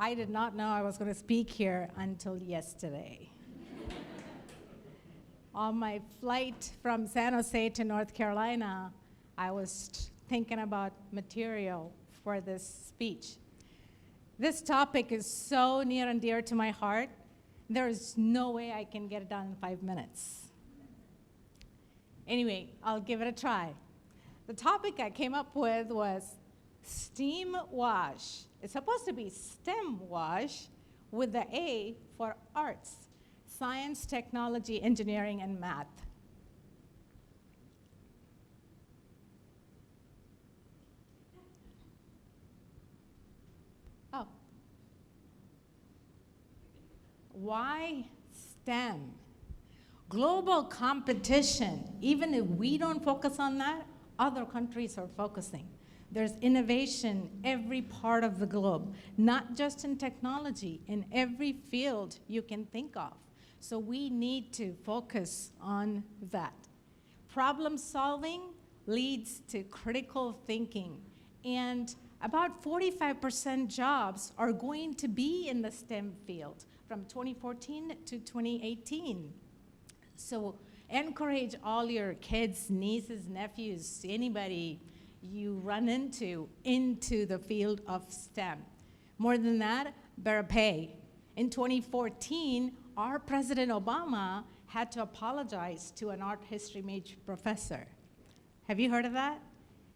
I did not know I was going to speak here until yesterday. On my flight from San Jose to North Carolina, I was thinking about material for this speech. This topic is so near and dear to my heart, there is no way I can get it done in 5 minutes. Anyway, I'll give it a try. The topic I came up with was STEAM wash. It's supposed to be STEM wash with the A for arts, science, technology, engineering, and math. Oh. Why STEM? Global competition, even if we don't focus on that, other countries are focusing. There's innovation every part of the globe, not just in technology, in every field you can think of. So we need to focus on that. Problem solving leads to critical thinking, and about 45% jobs are going to be in the STEM field from 2014 to 2018. So encourage all your kids, nieces, nephews, anybody you run into the field of STEM. More than that, better pay. In 2014, our President Obama had to apologize to an art history major professor. Have you heard of that?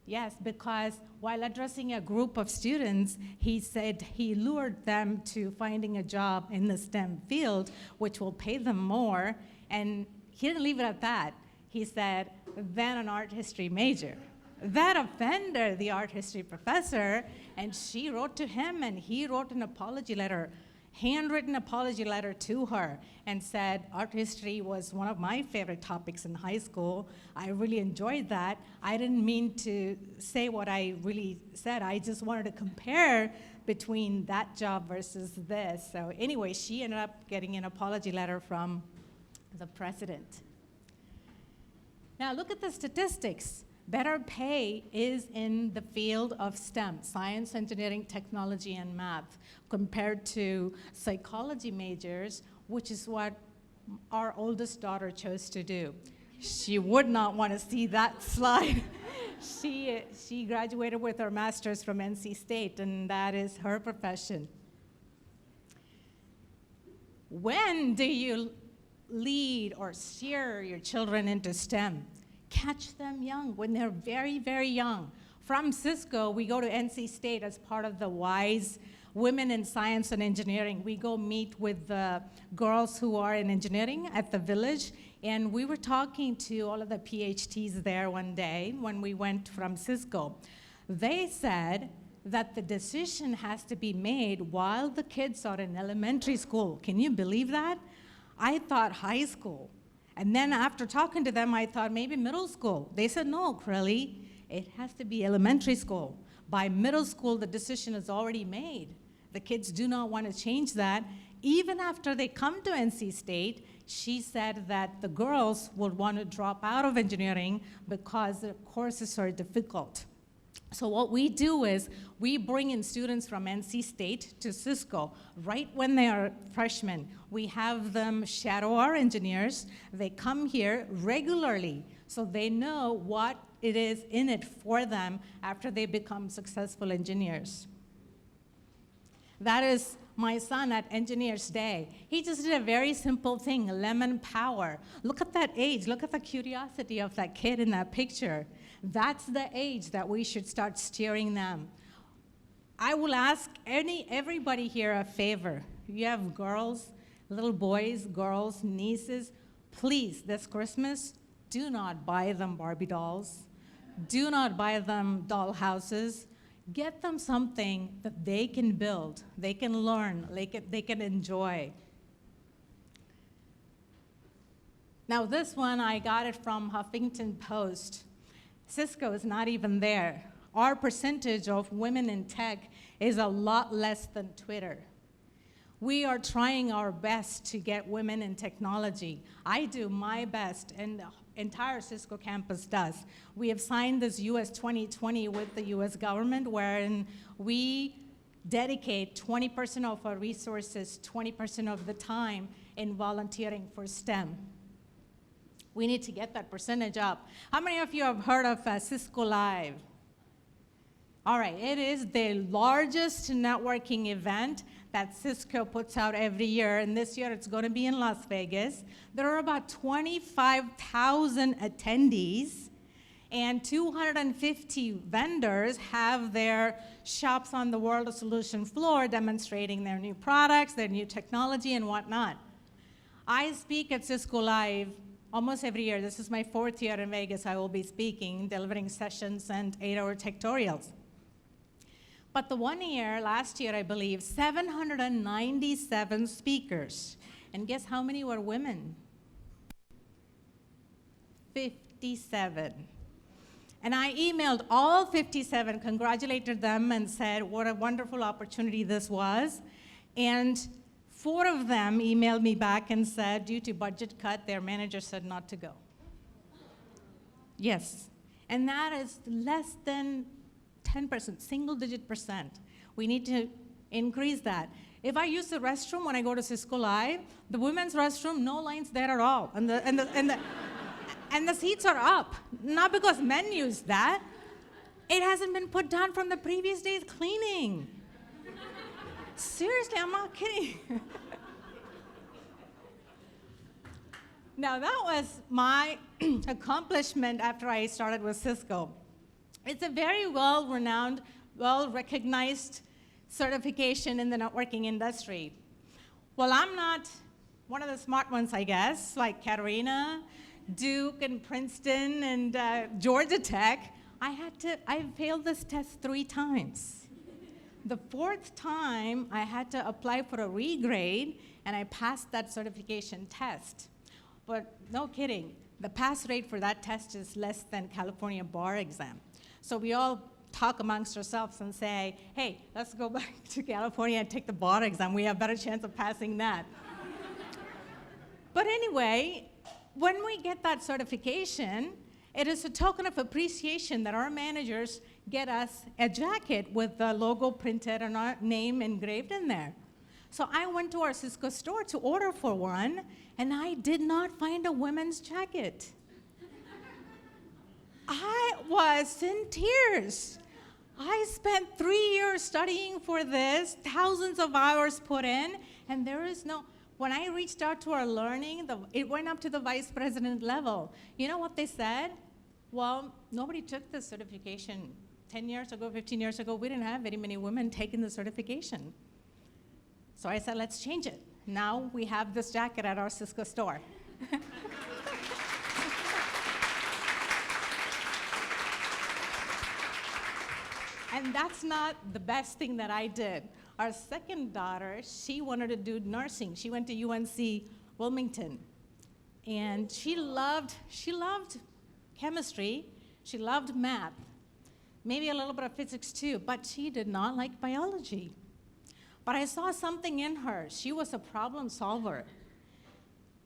Yes, because while addressing a group of students, he said he lured them to finding a job in the STEM field, which will pay them more. And he didn't leave it at that. He said, then an art history major. That offended the art history professor, and she wrote to him, and he wrote an apology letter, handwritten apology letter to her, and said, art history was one of my favorite topics in high school. I really enjoyed that. I didn't mean to say what I really said. I just wanted to compare between that job versus this. So anyway, she ended up getting an apology letter from the president. Now look at the statistics. Better pay is in the field of STEM, science, engineering, technology, and math, compared to psychology majors, which is what our oldest daughter chose to do. She would not want to see that slide. She graduated with her master's from NC State, and that is her profession. When do you lead or steer your children into STEM? Catch them young, when they're very, very young. From Cisco, we go to NC State as part of the WISE Women in Science and Engineering. We go meet with the girls who are in engineering at the village, and we were talking to all of the PhDs there one day when we went from Cisco. They said that the decision has to be made while the kids are in elementary school. Can you believe that? I thought high school. And then after talking to them, I thought maybe middle school. They said, no, Kureli, it has to be elementary school. By middle school, the decision is already made. The kids do not want to change that. Even after they come to NC State, she said that the girls would want to drop out of engineering because the courses are difficult. So what we do is we bring in students from NC State to Cisco right when they are freshmen. We have them shadow our engineers. They come here regularly so they know what it is in it for them after they become successful engineers. That is my son at Engineers Day. He just did a very simple thing, lemon power. Look at that age. Look at the curiosity of that kid in that picture. That's the age that we should start steering them. I will ask everybody here a favor. You have girls, little boys, girls, nieces, please, this Christmas, do not buy them Barbie dolls. Do not buy them doll houses. Get them something that they can build, they can learn, they can enjoy. Now this one, I got it from Huffington Post. Cisco is not even there. Our percentage of women in tech is a lot less than Twitter. We are trying our best to get women in technology. I do my best, and the entire Cisco campus does. We have signed this US 2020 with the US government, wherein we dedicate 20% of our resources, 20% of the time in volunteering for STEM. We need to get that percentage up. How many of you have heard of Cisco Live? All right, it is the largest networking event that Cisco puts out every year, and this year it's going to be in Las Vegas. There are about 25,000 attendees, and 250 vendors have their shops on the World Solution floor demonstrating their new products, their new technology, and whatnot. I speak at Cisco Live almost every year. This is my 4th year in Vegas. I will be speaking, delivering sessions and 8-hour tutorials. But the one year, last year, I believe, 797 speakers. And guess how many were women? 57. And I emailed all 57, congratulated them, and said what a wonderful opportunity this was. And 4 of them emailed me back and said, due to budget cut, their manager said not to go. Yes. And that is less than 10%, single-digit percent. We need to increase that. If I use the restroom when I go to Cisco Live, the women's restroom, no lines there at all. And the seats are up. Not because men use that. It hasn't been put down from the previous day's cleaning. Seriously, I'm not kidding. Now, that was my accomplishment after I started with Cisco. It's a very well-renowned, well-recognized certification in the networking industry. Well, I'm not one of the smart ones, I guess, like Katarina, Duke, and Princeton, and Georgia Tech. I failed this test 3 times. The 4th time, I had to apply for a regrade, and I passed that certification test. But no kidding, the pass rate for that test is less than California bar exam. So we all talk amongst ourselves and say, hey, let's go back to California and take the bar exam. We have a better chance of passing that. But anyway, when we get that certification, it is a token of appreciation that our managers get us a jacket with the logo printed and our name engraved in there. So I went to our Cisco store to order for one, and I did not find a women's jacket. I was in tears. I spent 3 years studying for this, thousands of hours put in, and there is no, when I reached out to our learning, it went up to the vice president level. You know what they said? Well, nobody took this certification 10 years ago, 15 years ago. We didn't have very many women taking the certification. So I said, let's change it. Now we have this jacket at our Cisco store. And that's not the best thing that I did. Our second daughter, she wanted to do nursing. She went to UNC Wilmington. And she loved chemistry. She loved math, maybe a little bit of physics too, but she did not like biology. But I saw something in her. She was a problem solver.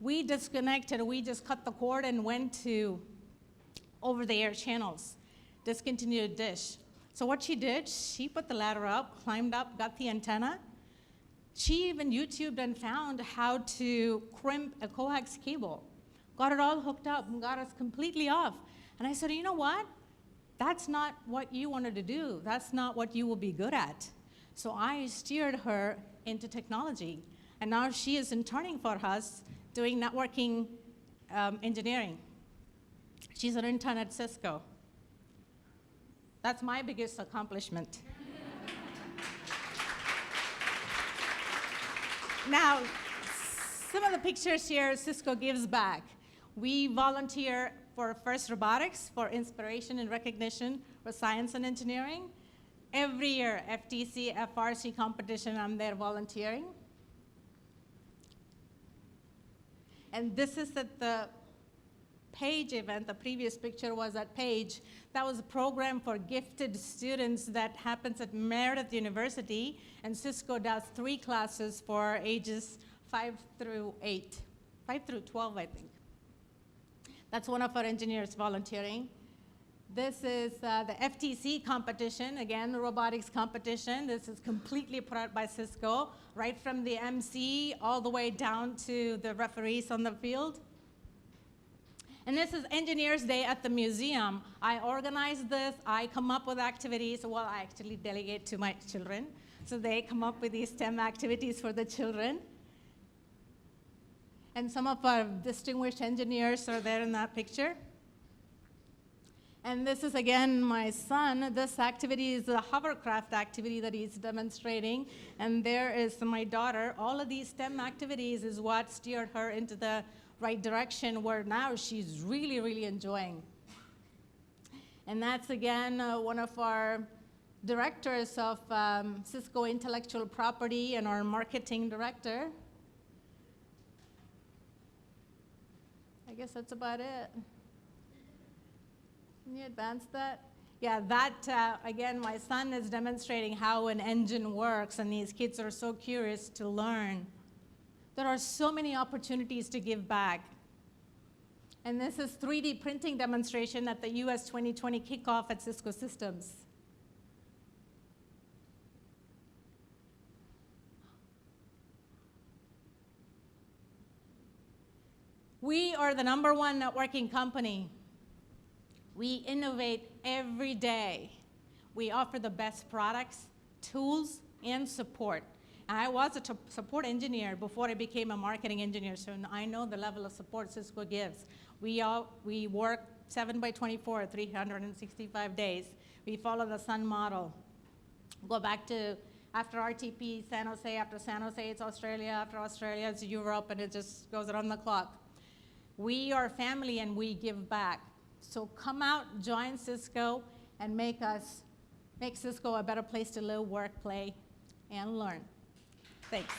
We disconnected, we just cut the cord and went to over-the-air channels, discontinued dish. So what she did, she put the ladder up, climbed up, got the antenna. She even YouTubed and found how to crimp a coax cable. Got it all hooked up and got us completely off. And I said, you know what? That's not what you wanted to do. That's not what you will be good at. So I steered her into technology. And now she is interning for us doing networking engineering. She's an intern at Cisco. That's my biggest accomplishment. Now, some of the pictures here, Cisco gives back. We volunteer for FIRST Robotics, for inspiration and recognition for science and engineering. Every year, FTC, FRC competition, I'm there volunteering. And this is at the Page event. The previous picture was at Page. That was a program for gifted students that happens at Meredith University, and Cisco does 3 classes for ages 5 through 12, I think. That's one of our engineers volunteering. This is the FTC competition, again, the robotics competition. This is completely put out by Cisco, right from the MC all the way down to the referees on the field. And this is Engineers Day at the museum. I organize this, I come up with activities. Well, I actually delegate to my children. So they come up with these STEM activities for the children. And some of our distinguished engineers are there in that picture. And this is, again, my son. This activity is a hovercraft activity that he's demonstrating. And there is my daughter. All of these STEM activities is what steered her into the right direction, where now she's really, really enjoying. And that's, again, one of our directors of Cisco Intellectual Property and our marketing director. I guess that's about it. Can you advance that? Yeah, that, again, my son is demonstrating how an engine works, and these kids are so curious to learn. There are so many opportunities to give back. And this is 3D printing demonstration at the US 2020 kickoff at Cisco Systems. We are the #1 networking company. We innovate every day. We offer the best products, tools, and support. And I was a support engineer before I became a marketing engineer, so I know the level of support Cisco gives. We work 7/24, 365 days. We follow the Sun model. Go back to after RTP, San Jose, after San Jose, it's Australia, after Australia, it's Europe, and it just goes around the clock. We are family and we give back. So come out, join Cisco, and make Cisco a better place to live, work, play, and learn. Thanks.